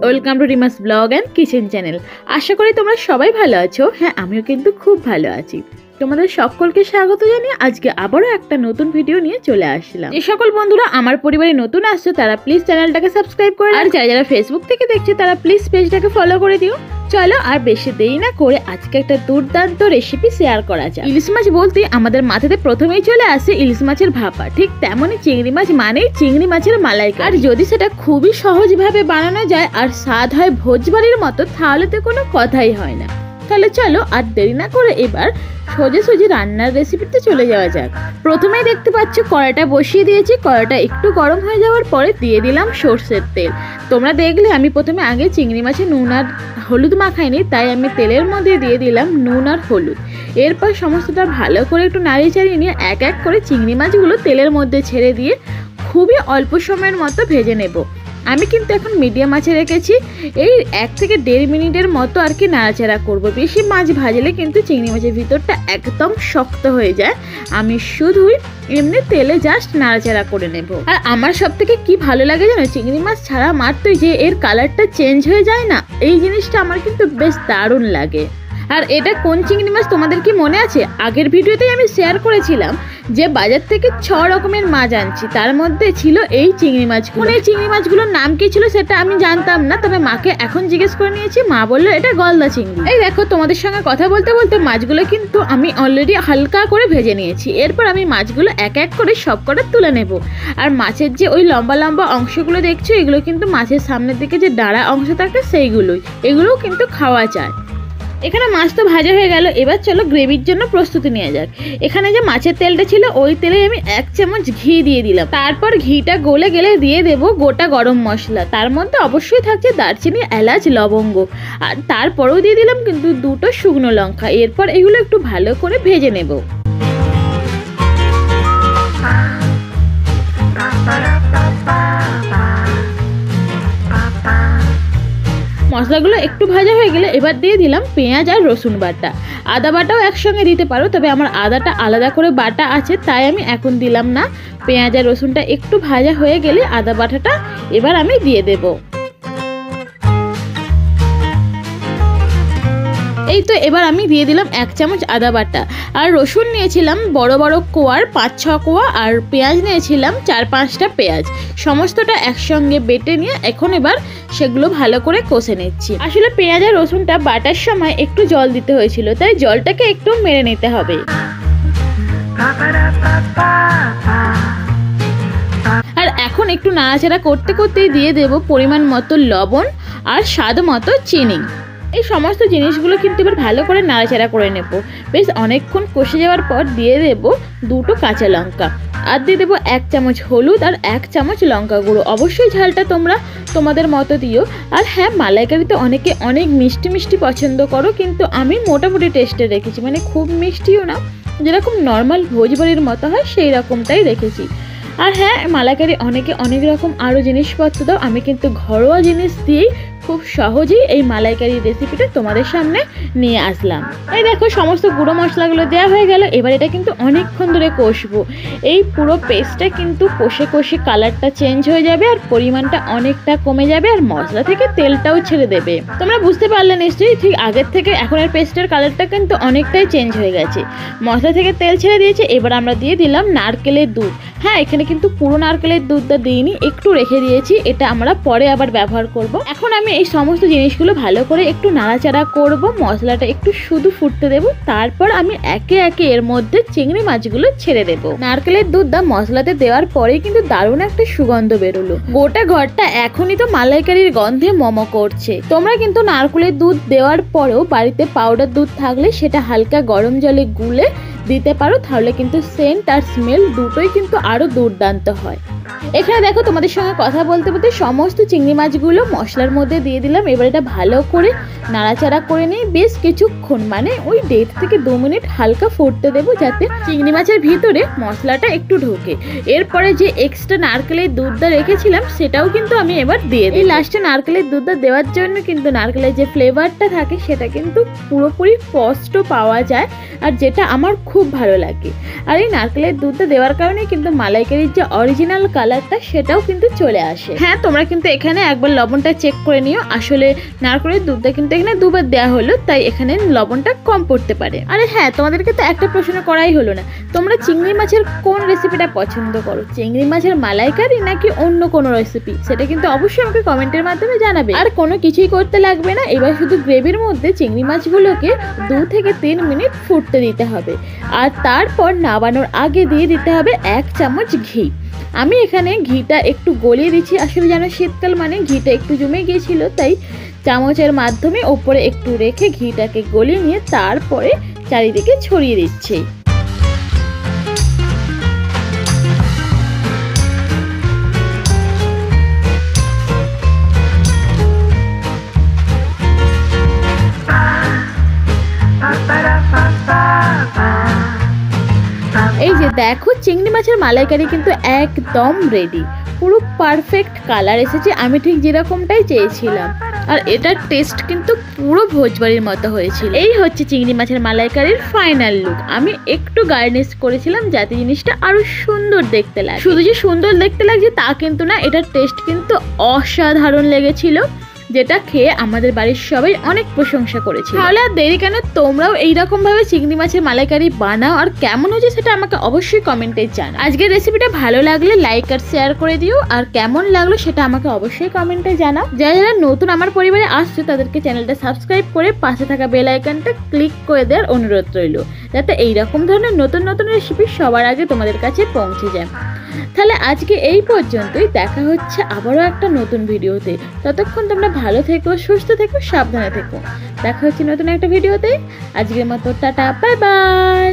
Welcome to Rima's blog and kitchen channel. আশা করি তোমরা সবাই ভালো আছো। হ্যাঁ, আমিও কিন্তু খুব ভালো আছি। তোমাদের সকলকে স্বাগত জানিয়ে আজকে আবারও একটা নতুন ভিডিও নিয়ে চলে আসলাম। যে সকল বন্ধুরা আমার পরিবারে নতুন আসছে তারা প্লিজ চ্যানেলটাকে সাবস্ক্রাইব করে, আর যারা ফেসবুক থেকে দেখছে তারা প্লিজ পেজটাকে ফলো করে দিও। চলো আর বেশি দেরি না করে আজকে একটা দুর্দান্ত রেসিপি শেয়ার করা যায়। ইলিশ মাছ বলতে আমাদের মাথাতে প্রথমেই চলে আসে ইলিশ মাছের ভাপা, ঠিক তেমনই চিংড়ি মাছ মানেই চিংড়ি মাছের মালাইকারি। আর যদি সেটা খুবই সহজভাবে বানানো যায় আর স্বাদ হয় ভোজবাড়ির মতো, তাহলে তো কোনো কথাই হয় না। তাহলে চলো আর দেরি না করে এবার সোজাসুজি রান্নার রেসিপিতে চলে যাওয়া যাক। প্রথমেই দেখতে পাচ্ছ কড়াইটা বসিয়ে দিয়েছি। কড়াইটা একটু গরম হয়ে যাওয়ার পরে দিয়ে দিলাম সর্ষের তেল। তোমরা দেখলে আমি প্রথমে আগে চিংড়ি মাছে নুন আর হলুদ মাখাইনি, তাই আমি তেলের মধ্যে দিয়ে দিলাম নুন আর হলুদ। এরপর সমস্তটা ভালো করে একটু নাড়িয়ে চাড়িয়ে নিয়ে এক এক করে চিংড়ি মাছগুলো তেলের মধ্যে ছেড়ে দিয়ে খুবই অল্প সময়ের মতো ভেজে নেব। আমি কিন্তু এখন মিডিয়াম আঁচে রেখেছি। এই 1 থেকে 1.5 মিনিটের মতো আর কি নাড়াচাড়া করব। বেশি মাছ ভাজলে কিন্তু চিংড়ি মাছের ভিতরটা একদম শক্ত হয়ে যায়। আমি শুধুই এমনি তেলে জাস্ট নাড়াচাড়া করে নেব। আর আমার সব থেকে কি ভালো লাগে জানো, চিংড়ি মাছ ছাড়া মাত্রই যে এর কালারটা চেঞ্জ হয়ে যায় না, এই জিনিসটা আমার কিন্তু বেশ দারুণ লাগে। আর এটা কোন চিংড়ি মাছ তোমাদের কি মনে আছে? আগের ভিডিওতেই আমি শেয়ার করেছিলাম যে বাজার থেকে 6 রকমের মাছ আনছি, তার মধ্যে ছিল এই চিংড়ি মাছগুলো। এই চিংড়ি মাছগুলোর নাম কি ছিল সেটা আমি জানতাম না, তবে মাকে এখন জিজ্ঞেস করে নিয়েছি। মা বললো এটা গলদা চিংড়ি। এই দেখো, তোমাদের সঙ্গে কথা বলতে বলতে মাছগুলো কিন্তু আমি অলরেডি হালকা করে ভেজে নিয়েছি। এরপর আমি মাছগুলো এক এক করে সব কটা তুলে নেব। আর মাছের যে ওই লম্বা লম্বা অংশগুলো দেখছো, এগুলো কিন্তু মাছের সামনের দিকে যে ডাঁড়া অংশ থাকে সেইগুলোই, এগুলোও কিন্তু খাওয়া যায়। এখানে মাছ তো ভাজা হয়ে গেল। এবার চলো গ্রেভির জন্য প্রস্তুতি নেওয়া যাক। এখানে যে মাছের তেলটা ছিল ওই তেলে আমি 1 চামচ ঘি দিয়ে দিলাম। তারপর ঘিটা গলে গেলে দিয়ে দেব গোটা গরম মশলা। তার মধ্যে অবশ্যই থাকছে দারচিনি, এলাচ, লবঙ্গ। আর তারপরেও দিয়ে দিলাম কিন্তু 2টো শুকনো লঙ্কা। এরপর এগুলো একটু ভালো করে ভেজে নেব। মশলাগুলো একটু ভাজা হয়ে গেলে এবার দিয়ে দিলাম পেঁয়াজ আর রসুন বাটা। আদা বাটাও একসঙ্গে দিতে পারো, তবে আমার আদাটা আলাদা করে বাটা আছে তাই আমি এখন দিলাম না। পেঁয়াজ আর রসুনটা একটু ভাজা হয়ে গেলে আদা বাটাটা এবার আমি দিয়ে দেব। এই তো এবার আমি দিয়ে দিলাম 1 চামচ আদা বাটা। আর রসুন নিয়েছিলাম বড় বড় কোয়ার 5-6 কোয়া, আর পেঁয়াজ নিয়েছিলাম 4-5টা পেঁয়াজ। সমস্তটা একসঙ্গে বেটে নিয়ে এখন এবার সেগুলো ভালো করে কষে নিচ্ছি। আসলে পেঁয়াজ আর রসুনটা বাটার সময় একটু জল দিতে হয়েছিল, তাই জলটাকে একটু মেরে নিতে হবে। আর এখন একটু নাড়াচাড়া করতে করতেই দিয়ে দেব পরিমাণ মতো লবণ আর স্বাদ মতো চিনি। এই সমস্ত জিনিসগুলো কিন্তু এবার ভালো করে নাড়াচাড়া করে নেব। বেশ অনেকক্ষণ কষে যাওয়ার পর দিয়ে দেব 2টো কাঁচা লঙ্কা, আর দিয়ে দেবো 1 চামচ হলুদ আর 1 চামচ লঙ্কা গুঁড়ো। অবশ্যই ঝালটা তোমরা তোমাদের মতো দিও। আর হ্যাঁ, মালাইকারিতে অনেকে অনেক মিষ্টি মিষ্টি পছন্দ করো, কিন্তু আমি মোটামুটি টেস্টে রেখেছি, মানে খুব মিষ্টিও না, যেরকম নর্মাল ভোজবাড়ির মতো হয় সেই রকমটাই রেখেছি। আর হ্যাঁ, মালাইকারি অনেকে অনেক রকম আরও জিনিসপত্র দাও, আমি কিন্তু ঘরোয়া জিনিস দিয়েই খুব সহজেই এই মালাইকারি রেসিপিটা তোমাদের সামনে নিয়ে আসলাম। এই দেখো সমস্ত গুঁড়ো মশলাগুলো দেওয়া হয়ে গেল। এবার এটা কিন্তু অনেকক্ষণ ধরে কষবো। এই পুরো পেস্টটা কিন্তু কষে কষে কালারটা চেঞ্জ হয়ে যাবে আর পরিমাণটা অনেকটা কমে যাবে, আর মশলা থেকে তেলটাও ছেড়ে দেবে। তোমরা বুঝতে পারলে নিশ্চয়ই, ঠিক আগের থেকে এখনের পেস্টের কালারটা কিন্তু অনেকটাই চেঞ্জ হয়ে গেছে। মশলা থেকে তেল ছেড়ে দিয়েছে। এবার আমরা দিয়ে দিলাম নারকেলের দুধ। হ্যাঁ, এখানে কিন্তু পুরো নারকেলের দুধটা দিইনি, একটু রেখে দিয়েছি, এটা আমরা পরে আবার ব্যবহার করব। এখন আমি এই সমস্ত জিনিসগুলো ভালো করে একটু নাড়াচাড়া করব। মশলাটা একটু শুধু ফুটতে দেব, তারপর আমি একে একে এর মধ্যে চিংড়ি মাছগুলো ছেড়ে দেব। নারকেলের দুধটা মশলাতে দেওয়ার পরেই কিন্তু দারুণ একটা সুগন্ধ বেরোলো। গোটা ঘরটা এখনই তো মালাইকারির গন্ধে মমো করছে। তোমরা কিন্তু নারকেলের দুধ দেওয়ার পরেও বাড়িতে পাউডার দুধ থাকলে সেটা হালকা গরম জলে গুলে দিতে পারো, তাহলে কিন্তু সেন্ট আর স্মেল দুটোই কিন্তু আরো দুর্দান্ত হয়। এখানে দেখো তোমাদের সঙ্গে কথা বলতে বলতে সমস্ত চিংড়ি মাছগুলো মশলার মধ্যে দিয়ে দিলাম। এবার এটা ভালো করে নাড়াচাড়া করে নিয়ে বেশ কিছুক্ষণ, মানে ওই 1.5 থেকে 2 মিনিট হালকা ফুটতে দেবো, যাতে চিংড়ি মাছের ভিতরে মশলাটা একটু ঢোকে। এরপরে যে এক্সট্রা নারকেলের দুধটা রেখেছিলাম সেটাও কিন্তু আমি এবার দিয়ে দিই। লাস্টে নারকেলের দুধটা দেওয়ার জন্য কিন্তু নারকেলের যে ফ্লেভারটা থাকে সেটা কিন্তু পুরোপুরি স্পষ্ট পাওয়া যায়, আর যেটা আমার খুব ভালো লাগে। আর এই নারকেলের দুধটা দেওয়ার কারণে কিন্তু মালাইকারির যে অরিজিনাল কালারটা সেটাও কিন্তু চলে আসে। হ্যাঁ, তোমরা কিন্তু এখানে একবার লবণটা চেক করে নিও। আসলে নারকেলের দুধটা কিন্তু এখানে দুবার দেওয়া হলো, তাই এখানে লবণটা কম পড়তে পারে। আরে হ্যাঁ, তোমাদেরকে তো একটা প্রশ্ন করাই হলো না, তোমরা চিংড়ি মাছের কোন রেসিপিটা পছন্দ করো? চিংড়ি মাছের মালাইকারি নাকি অন্য কোনো রেসিপি? সেটা কিন্তু অবশ্যই আমাকে কমেন্টের মাধ্যমে জানাবে। আর কোনো কিছুই করতে লাগবে না, এবার শুধু গ্রেভির মধ্যে চিংড়ি মাছগুলোকে 2 থেকে 3 মিনিট ফুটতে দিতে হবে। আর তারপর নামানোর আগে দিয়ে দিতে হবে 1 চামচ ঘি। আমি এখানে ঘিটা একটু গলিয়ে দিচ্ছি, আসলে যেন শীতকাল মানে ঘিটা একটু জমে গিয়েছিল, তাই চামচের মাধ্যমে ওপরে একটু রেখে ঘিটাকে গলিয়ে নিয়ে তারপরে চারিদিকে ছড়িয়ে দিচ্ছি। এই যে দেখো, চিংড়ি মাছের মালাইকারি কিন্তু একদম রেডি, পুরো পারফেক্ট কালার এসেছে, আমি ঠিক যেরকমটাই চেয়েছিলাম। আর এটার টেস্ট কিন্তু পুরো ভোজবাড়ির মতো হয়েছিল। এই হচ্ছে চিংড়ি মাছের মালাইকারির ফাইনাল লুক। আমি একটু গার্নিশ করেছিলাম যাতে জিনিসটা আরো সুন্দর দেখতে লাগে। শুধু যে সুন্দর দেখতে লাগছে তা কিন্তু না, এটার টেস্ট কিন্তু অসাধারণ লেগেছিল, যেটা খেয়ে আমাদের বাড়ির সবাই অনেক প্রশংসা করেছে। তাহলে আর দেরি কেন, তোমরাও এইরকম ভাবে চিংড়ি মাছের মালাইকারি বানাও, আর কেমন হয়েছে সেটা আমাকে অবশ্যই কমেন্টে জানাও। আজকের রেসিপিটা ভালো লাগলে লাইক আর শেয়ার করে দিও, আর কেমন লাগলো সেটা আমাকে অবশ্যই কমেন্টে জানাও। যারা যারা নতুন আমার পরিবারে আসছে তাদেরকে চ্যানেলটা সাবস্ক্রাইব করে পাশে থাকা বেল আইকনটা ক্লিক করে দেওয়ার অনুরোধ রইল, যাতে এইরকম ধরনের নতুন নতুন রেসিপি সবার আগে তোমাদের কাছে পৌঁছে যায়। তাহলে আজকে এই পর্যন্তই, দেখা হচ্ছে আবারও একটা নতুন ভিডিওতে। ততক্ষণ তোমরা ভালো থেকো, সুস্থ থেকো, সাবধানে থেকো। দেখা হচ্ছে নতুন একটা ভিডিওতে। আজকের মতো টাটা, বাই বাই।